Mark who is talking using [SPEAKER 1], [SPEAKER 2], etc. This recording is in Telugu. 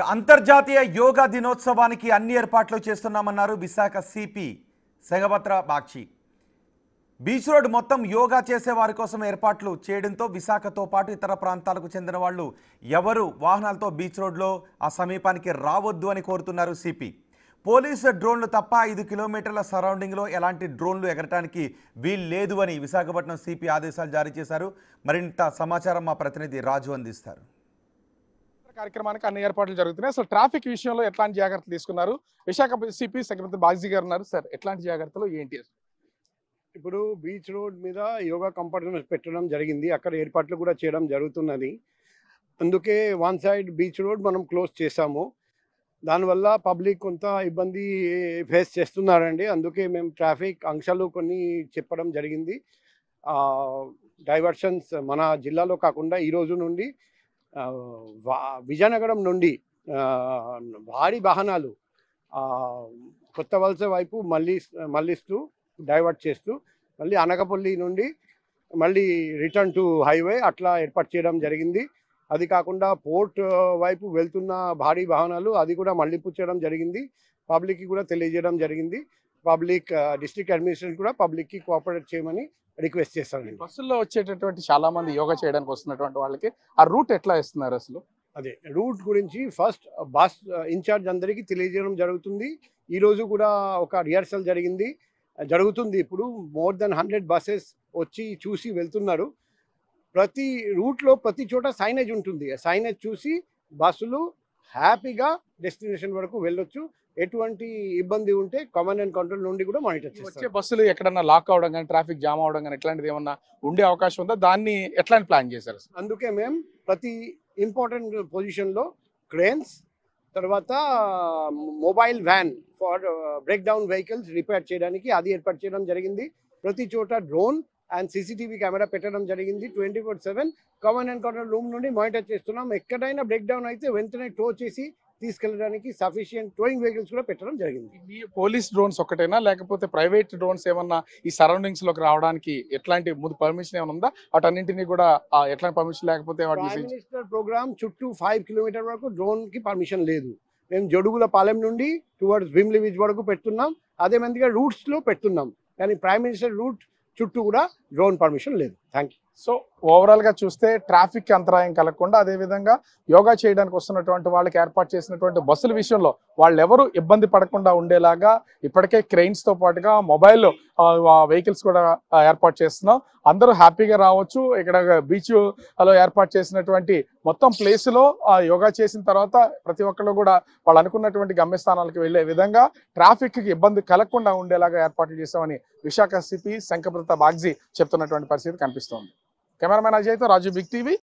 [SPEAKER 1] అంతర్జాతీయ యోగా దినోత్సవానికి అన్ని ఏర్పాట్లు చేస్తున్నామన్నారు Visakha CP సెగపత్ర Bakshi. Beach road మొత్తం యోగా చేసే వారి కోసం ఏర్పాట్లు చేయడంతో విశాఖతో పాటు ఇతర ప్రాంతాలకు చెందిన వాళ్ళు ఎవరు వాహనాలతో బీచ్ రోడ్లో ఆ సమీపానికి రావద్దు అని కోరుతున్నారు సిపి. పోలీసు డ్రోన్లు తప్ప 5 కిలోమీటర్ల సరౌండింగ్లో ఎలాంటి డ్రోన్లు ఎగరటానికి వీలు లేదు అని విశాఖపట్నం సిపి ఆదేశాలు జారీ చేశారు. మరింత సమాచారం మా ప్రతినిధి రాజు అందిస్తారు.
[SPEAKER 2] కార్యక్రమానికి అన్ని ఏర్పాట్లు జరుగుతున్నాయి. అసలు ట్రాఫిక్ విషయంలో ఎట్లాంటి జాగ్రత్తలు తీసుకున్నారు? విశాఖ సిపి సెక్రటరీ బాగ్జీ గారు ఉన్నారు. సార్, ఎట్లాంటి జాగ్రత్తలు ఏంటి?
[SPEAKER 3] ఇప్పుడు బీచ్ రోడ్ మీద యోగా కంపార్ట్మెంట్స్ పెట్టడం జరిగింది. అక్కడ ఏర్పాట్లు కూడా చేయడం జరుగుతున్నది. అందుకే వన్ సైడ్ బీచ్ రోడ్ మనం క్లోజ్ చేసాము. దానివల్ల పబ్లిక్ కొంత ఇబ్బంది ఫేస్ చేస్తున్నారండి. అందుకే మేము ట్రాఫిక్ ఆంక్షలు కొన్ని చెప్పడం జరిగింది. డైవర్షన్స్ మన జిల్లాలో కాకుండా ఈరోజు నుండి విజయనగరం నుండి భారీ వాహనాలు కొత్త వలస వైపు మళ్ళిస్తూ డైవర్ట్ చేస్తూ మళ్ళీ అనకపల్లి నుండి మళ్ళీ రిటర్న్ టు హైవే అట్లా ఏర్పాటు చేయడం జరిగింది. అది కాకుండా పోర్ట్ వైపు వెళ్తున్న భారీ వాహనాలు అది కూడా మళ్ళింపు చేయడం జరిగింది. పబ్లిక్కి కూడా తెలియజేయడం జరిగింది. పబ్లిక్ డిస్ట్రిక్ట్ అడ్మినిస్ట్రేషన్ కూడా పబ్లిక్కి కోఆపరేట్ చేయమని రిక్వెస్ట్ చేస్తానండి.
[SPEAKER 2] బస్సుల్లో వచ్చేటటువంటి చాలా మంది యోగా చేయడానికి వస్తున్నటువంటి వాళ్ళకి ఆ రూట్ ఎట్లా ఇస్తున్నారు? అసలు
[SPEAKER 3] అదే రూట్ గురించి ఫస్ట్ బస్ ఇన్ఛార్జ్ అందరికీ తెలియజేయడం జరుగుతుంది. ఈరోజు కూడా ఒక రిహార్సల్ జరుగుతుంది. ఇప్పుడు మోర్ దెన్ 100 బస్సెస్ వచ్చి చూసి వెళ్తున్నారు. ప్రతి రూట్లో ప్రతి చోట సైనేజ్ ఉంటుంది. సైనేజ్ చూసి బస్సులు హ్యాపీగా డెస్టినేషన్ వరకు వెళ్ళొచ్చు. ఎటువంటి ఇబ్బంది ఉంటే కమాండ్ అండ్ కంట్రోల్ నుండి కూడా మానిటర్ చేస్తారు.
[SPEAKER 2] వచ్చే బస్సులు ఎక్కడన్నా లాక్ అవడం కానీ ట్రాఫిక్ జామ్ అవడం కానీ ఇట్లాంటిది ఏమన్నా ఉండే అవకాశం ఉందా? దాన్ని ఎట్లాంటి ప్లాన్ చేశారు?
[SPEAKER 3] అందుకే మేము ప్రతి ఇంపార్టెంట్ పొజిషన్లో క్రేన్స్, తర్వాత mobile van for break down vehicles repair చేయడానికి అది ఏర్పాటు చేయడం జరిగింది. ప్రతి చోట డ్రోన్ అండ్ సీసీటీవీ కెమెరా పెట్టడం జరిగింది. 24/7 కమాండ్ అండ్ కంట్రోల్ రూమ్ నుండి మానిటర్ చేస్తున్నాం. ఎక్కడైనా బ్రేక్ డౌన్ అయితే వెంటనే టో చేసి తీసుకెళ్ళడానికి సఫిషియంట్ టోయింగ్ వెహికల్స్ కూడా పెట్టడం జరిగింది.
[SPEAKER 2] పోలీస్ డ్రోన్స్ ఒక్కటేనా లేకపోతే ప్రైవేట్ డ్రోన్స్ ఏమన్నా ఈ సరౌండింగ్స్ లోకి రావడానికి ఎట్లాంటి ముందు పర్మిషన్ ఏమైనా ఉందా? వాటన్నింటినీ కూడా ఎట్లాంటి పర్మిషన్ లేకపోతే
[SPEAKER 3] ప్రైమ్ మినిస్టర్ ప్రోగ్రామ్ చుట్టూ 5 కిలోమీటర్ వరకు డ్రోన్ కి పర్మిషన్ లేదు. మేము జడుగుల పాలెం నుండి టువర్డ్స్ భీమ్లీ బీచ్ వరకు పెడుతున్నాం. అదే మందిగా రూట్స్ లో పెడుతున్నాం. కానీ ప్రైమ్ మినిస్టర్ రూట్ చుట్టూ కూడా డ్రోన్ పర్మిషన్ లేదు. Thank you.
[SPEAKER 2] సో ఓవరాల్ గా చూస్తే ట్రాఫిక్ అంతరాయం కలగకుండా అదే విధంగా యోగా చేయడానికి వస్తున్నటువంటి వాళ్ళకి ఏర్పాటు చేసినటువంటి బస్సుల విషయంలో వాళ్ళు ఎవరు ఇబ్బంది పడకుండా ఉండేలాగా ఇప్పటికే క్రెయిన్స్ తో పాటుగా మొబైల్ వెహికల్స్ కూడా ఏర్పాటు చేస్తున్నాం. అందరూ హ్యాపీగా రావచ్చు. ఇక్కడ బీచ్ లో ఏర్పాటు చేసినటువంటి మొత్తం ప్లేస్ లో యోగా చేసిన తర్వాత ప్రతి ఒక్కళ్ళు కూడా వాళ్ళు అనుకున్నటువంటి గమ్యస్థానాలకు వెళ్లే విధంగా ట్రాఫిక్ కి ఇబ్బంది కలగకుండా ఉండేలాగా ఏర్పాట్లు చేశామని విశాఖ సిపి సెగపత్ర బాగ్జీ చెప్తున్నటువంటి పరిస్థితి కనిపిస్తోంది. కెమెరామెన్ అజయ్తో రాజు, బిగ్ టీవీ.